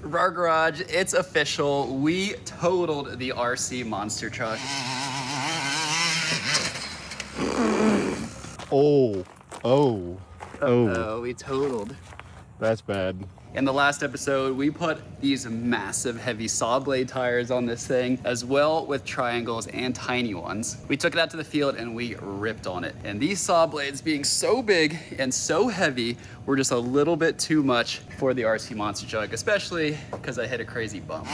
RAR Garage, it's official. We totaled the RC monster truck. Oh, We totaled. that's bad. In the last episode, we put these massive heavy saw blade tires on this thing, as well with triangles and tiny ones. We took it out to the field and we ripped on it. And these saw blades being so big and so heavy were just a little bit too much for the RC monster truck, especially because I hit a crazy bump.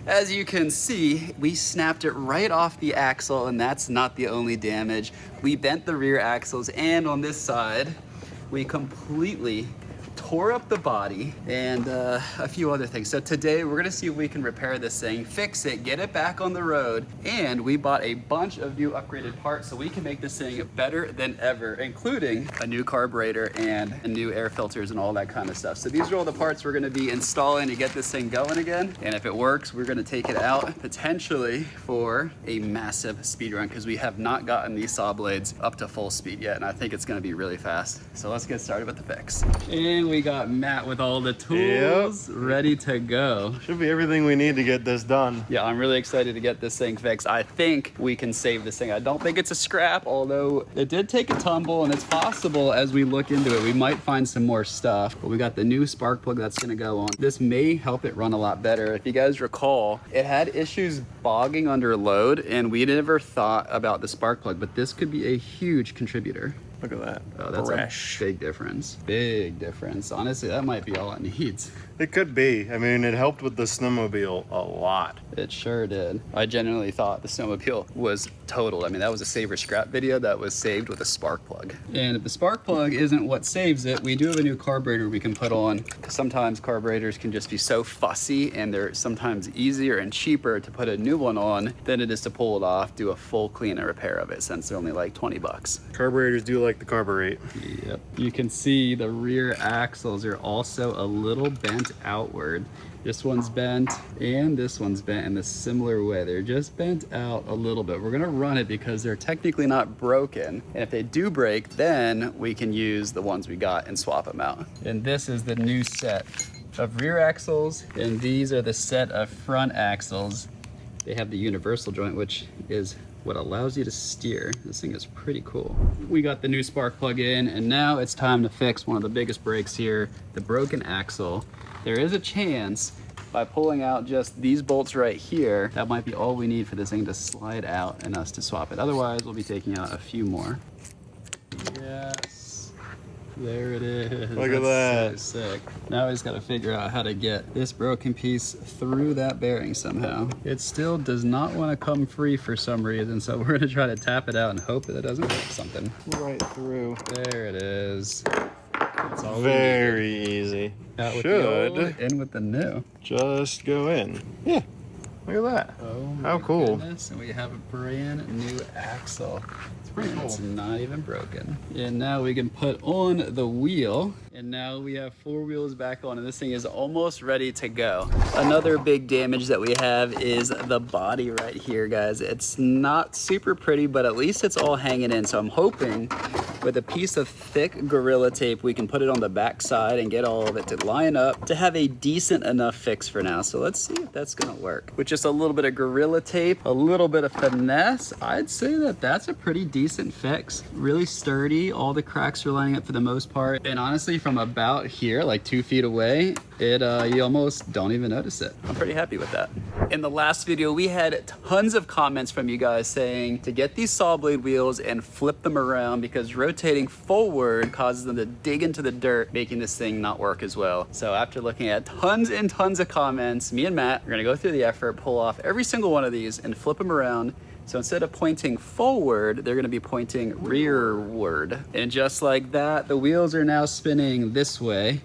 As you can see, we snapped it right off the axle, and that's not the only damage. We bent the rear axles, and on this side, we completely tore up the body and a few other things. So today we're gonna see if we can repair this thing, fix it, get it back on the road, and we bought a bunch of new upgraded parts so we can make this thing better than ever, including a new carburetor and new air filters and all that kind of stuff. So these are all the parts we're gonna be installing to get this thing going again. And if it works, we're gonna take it out potentially for a massive speed run, because we have not gotten these saw blades up to full speed yet, and I think it's gonna be really fast. So let's get started with the fix. And we got Matt with all the tools ready to go. Should be everything we need to get this done. Yeah, I'm really excited to get this thing fixed. I think we can save this thing. I don't think it's a scrap, although it did take a tumble, and it's possible as we look into it, we might find some more stuff. But we got the new spark plug that's gonna go on. This may help it run a lot better. If you guys recall, it had issues bogging under load, and we never thought about the spark plug, but this could be a huge contributor. Look at that. Oh, that's Fresh. a big difference. Big difference. Honestly, that might be all it needs. It could be. I mean, it helped with the snowmobile a lot. It sure did. I genuinely thought the snowmobile was totaled. I mean, that was a save or scrap video that was saved with a spark plug. And if the spark plug isn't what saves it, we do have a new carburetor we can put on. Sometimes carburetors can just be so fussy, and they're sometimes easier and cheaper to put a new one on than it is to pull it off, do a full clean and repair of it, since they're only like 20 bucks. Carburetors do like the carburate. Yep. You can see the rear axles are also a little bent outward. This one's bent and this one's bent in a similar way. They're just bent out a little bit. We're gonna run it because they're technically not broken. And if they do break, then we can use the ones we got and swap them out. And this is the new set of rear axles, and these are the set of front axles. They have the universal joint, which is what allows you to steer. This thing is pretty cool. We got the new spark plug in, and now it's time to fix one of the biggest breaks here, the broken axle. There is a chance by pulling out just these bolts right here, that might be all we need for this thing to slide out and us to swap it. Otherwise, we'll be taking out a few more. Yes, there it is. Look at that. So sick. Now we just gotta figure out how to get this broken piece through that bearing somehow. It still does not want to come free for some reason, so we're gonna try to tap it out and hope that it doesn't break something. Right through. There it is. That's all Very easy. out with the old, in with the new. Just go in. Yeah. Look at that. Oh, how cool. Goodness. And we have a brand new axle. It's pretty cool. It's not even broken. And now we can put on the wheel. And now we have 4 wheels back on, and this thing is almost ready to go. Another big damage that we have is the body right here, guys. It's not super pretty, but at least it's all hanging in. So I'm hoping with a piece of thick Gorilla Tape, we can put it on the back side and get all of it to line up to have a decent enough fix for now. So let's see if that's gonna work. With just a little bit of Gorilla Tape, a little bit of finesse, I'd say that that's a pretty decent fix. Really sturdy, all the cracks are lining up for the most part. And honestly, from about here, like 2 feet away, you almost don't even notice it. I'm pretty happy with that. In the last video, we had tons of comments from you guys saying to get these saw blade wheels and flip them around because rotating forward causes them to dig into the dirt, making this thing not work as well. So after looking at tons and tons of comments, me and Matt are gonna go through the effort, pull off every single one of these and flip them around. So instead of pointing forward, they're gonna be pointing rearward. And just like that, the wheels are now spinning this way,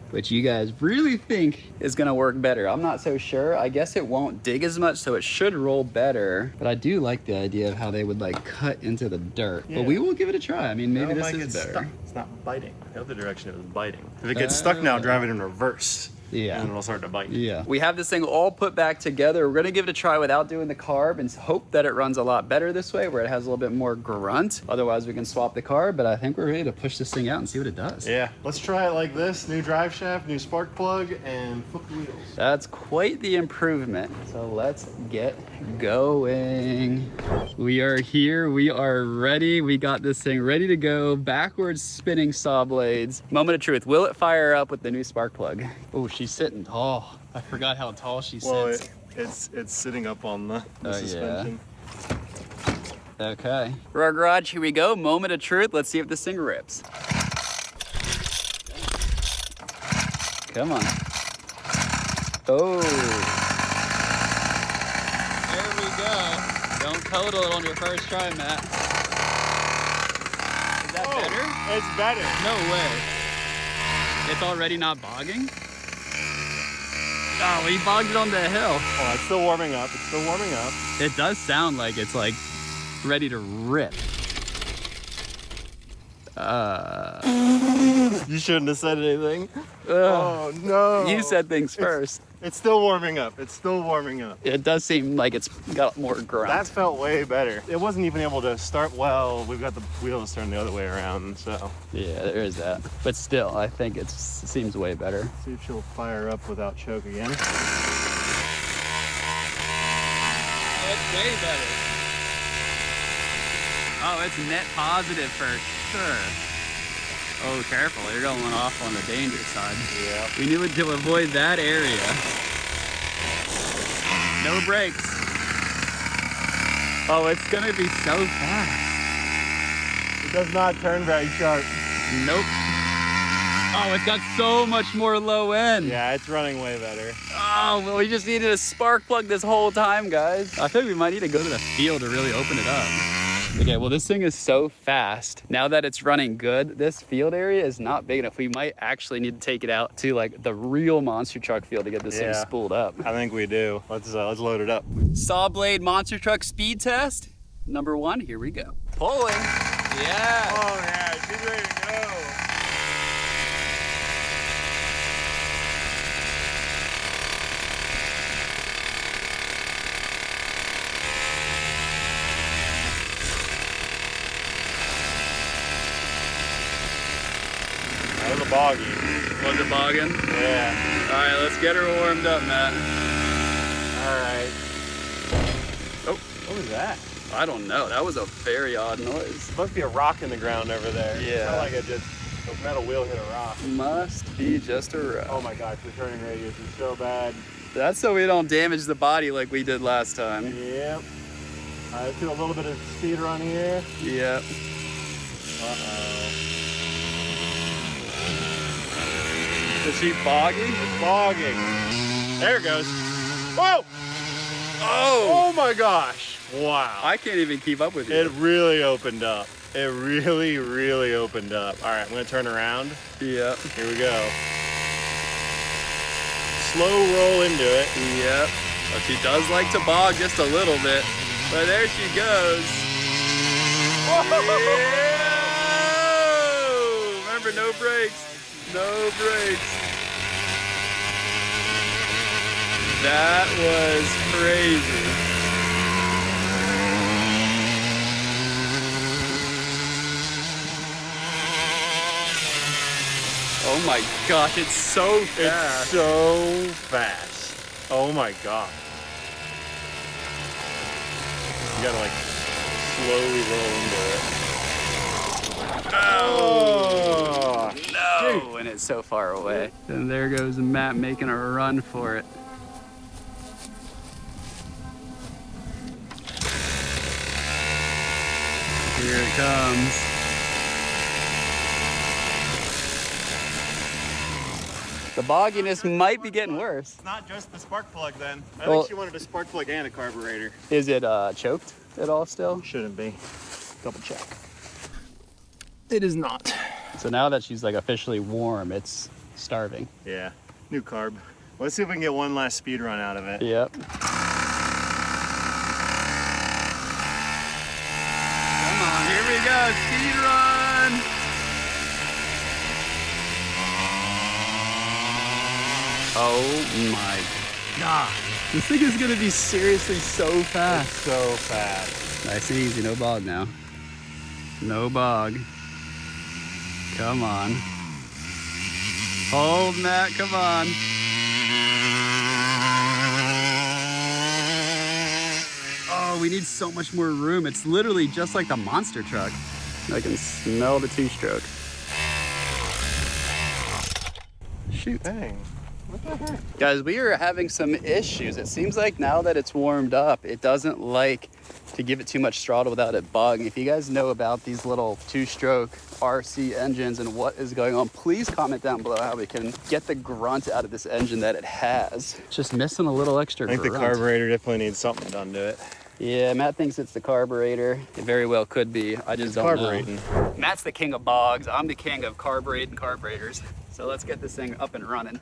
which you guys really think is gonna work better. I'm not so sure. I guess it won't dig as much, so it should roll better. But I do like the idea of how they would like cut into the dirt. Yeah. But we will give it a try. I mean, maybe this is better. Stuck. It's not biting. The other direction it was biting. If it gets stuck now, drive it in reverse. Yeah. And then it'll start to bite. Yeah. We have this thing all put back together. We're gonna give it a try without doing the carb and hope that it runs a lot better this way, where it has a little bit more grunt. Otherwise, we can swap the carb, but I think we're ready to push this thing out and see what it does. Yeah, let's try it like this. New drive shaft, new spark plug, and flip the wheels. That's quite the improvement. So let's get going. We are here, we are ready. We got this thing ready to go. Backwards spinning saw blades. Moment of truth, will it fire up with the new spark plug? Oh, she's sitting tall. I forgot how tall she sits. It's sitting up on the suspension. Yeah. Okay. RAR Garage, here we go. Moment of truth. Let's see if this thing rips. Come on. Oh. There we go. Don't total it on your first try, Matt. Is that better? It's better. No way. It's already not bogging? Oh, he bogged it on the hill. Oh, it's still warming up. It's still warming up. It does sound like it's like ready to rip. You shouldn't have said anything. Oh, no. You said things first. It's still warming up. It's still warming up. It does seem like it's got more grunt. That felt way better. It wasn't even able to start well. We've got the wheels turned the other way around, so. Yeah, there is that. But still, I think it seems way better. See if she'll fire up without choke again. It's way better. Oh, it's net positive for sure. Oh, careful, you're going off on the danger side. Yeah. We knew it to avoid that area. No brakes. Oh, it's gonna be so fast. It does not turn very sharp. Nope. Oh, it's got so much more low end. Yeah, it's running way better. Oh, well, we just needed a spark plug this whole time, guys. I feel like we might need to go to the field to really open it up. Okay, well, this thing is so fast. Now that it's running good, this field area is not big enough. We might actually need to take it out to like the real monster truck field to get this thing spooled up. I think we do. Let's load it up. Saw blade monster truck speed test. Number 1, here we go. Pulling. Yeah. Oh yeah, she's ready to go. That was a boggy. Was it bogging? Yeah. All right, let's get her warmed up, Matt. All right. Oh, What was that? I don't know. That was a very odd noise. Must be a rock in the ground over there. Yeah. It sounded like a metal wheel hit a rock. Must be just a rock. Oh my gosh, the turning radius is so bad. That's so we don't damage the body like we did last time. Yep. Let's do a little bit of speed run here. Yep. Uh-oh. Is she bogging? It's bogging. There it goes. Whoa! Oh! Oh my gosh. Wow. I can't even keep up with you. It really opened up. It really, really opened up. All right, I'm gonna turn around. Yep. Here we go. Slow roll into it. Yep. But she does like to bog just a little bit. But there she goes. Yeah! Remember, no brakes. No brakes. That was crazy. Oh my gosh, it's so fast. It's so fast. Oh my god. You gotta like slowly roll into it. Oh No, shoot. and it's so far away. And there goes Matt making a run for it. Here it comes. The bogginess might be getting worse. It's not just the spark plug then. I Well- think she wanted a spark plug and a carburetor. Is it choked at all still? Shouldn't be. Double check. It is not. So now that she's like officially warm, it's starving. Yeah, new carb. Let's see if we can get one last speed run out of it. Yep. Come on, here we go, speed run. Oh my God. This thing is gonna be seriously so fast. It's so fast. Nice and easy, no bog now. No bog. Come on. Hold, Matt, come on. Oh, we need so much more room. It's literally just like the monster truck. I can smell the two-stroke. Shoot. Dang. What the heck? Guys, we are having some issues. It seems like now that it's warmed up, it doesn't like to give it too much throttle without it bugging. If you guys know about these little two-stroke RC engines and what is going on, please comment down below how we can get the grunt out of this engine that it has. It's just missing a little extra grunt. I think the carburetor definitely needs something done to it. Yeah, Matt thinks it's the carburetor. It very well could be. I just don't know. Matt's the king of bogs. I'm the king of carbureting carburetors. So let's get this thing up and running.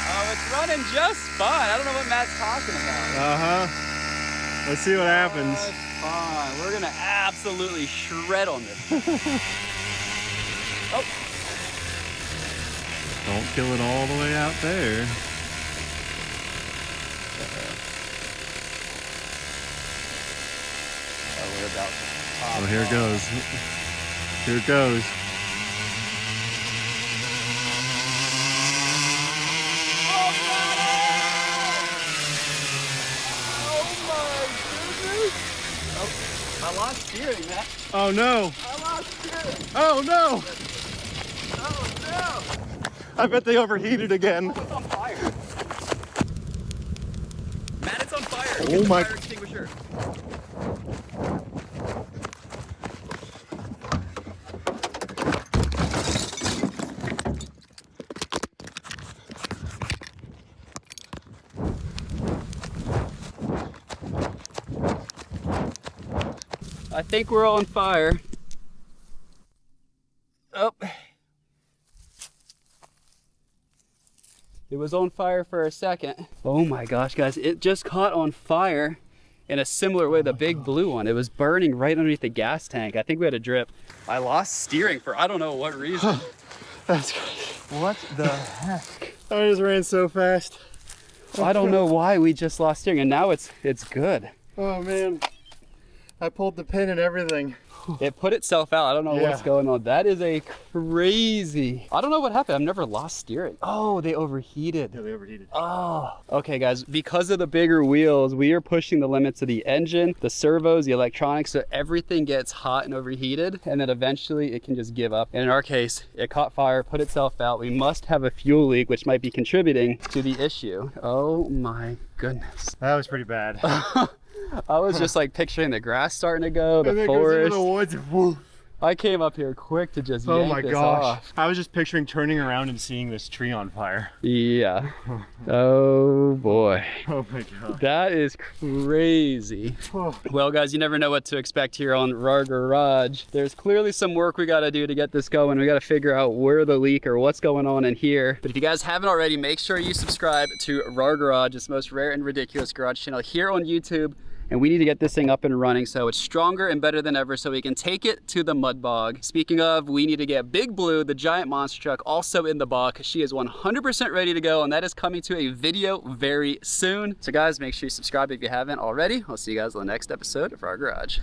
Oh, it's running just fine. I don't know what Matt's talking about. Let's see what happens. Oh, it's fine. We're gonna absolutely shred on this. Oh. Don't kill it all the way out there. Oh, we're about to pop Oh, here it off. goes. Here it goes. Oh my goodness! Oh, I lost steering, Matt. Oh no! I lost steering. Oh no! Oh no! I bet they overheated again. Oh, it's on fire. Matt, it's on fire. Oh Get the my- fire extinguisher. I think we're on fire. Oh. It was on fire for a second. Oh my gosh, guys, it just caught on fire in a similar way, the big blue one. It was burning right underneath the gas tank. I think we had a drip. I lost steering for I don't know what reason. That's crazy. What the heck? I just ran so fast. I don't know why we just lost steering, and now it's good. Oh man. I pulled the pin and everything. It put itself out. I don't know what's going on. That is a crazy. I don't know what happened. I've never lost steering. Oh, they overheated. Yeah, they overheated. Oh, okay guys, because of the bigger wheels, we are pushing the limits of the engine, the servos, the electronics, so everything gets hot and overheated, and then eventually it can just give up. And in our case, it caught fire, put itself out. We must have a fuel leak, which might be contributing to the issue. Oh my goodness. That was pretty bad. I was just like picturing the grass starting to go, the And then it goes forest. into the woods. Woo. I came up here quick to just Oh yank my this gosh. off. I was just picturing turning around and seeing this tree on fire. Yeah. Oh boy. Oh my god. That is crazy. Well guys, you never know what to expect here on RAR Garage. There's clearly some work we gotta do to get this going. We gotta figure out where the leak or what's going on in here. But if you guys haven't already, make sure you subscribe to RAR Garage. It's the most rare and ridiculous garage channel here on YouTube. And we need to get this thing up and running so it's stronger and better than ever so we can take it to the mud bog. Speaking of, we need to get Big Blue, the giant monster truck, also in the bog because she is 100% ready to go, and that is coming to a video very soon. So guys, make sure you subscribe if you haven't already. I'll see you guys on the next episode of RAR Garage.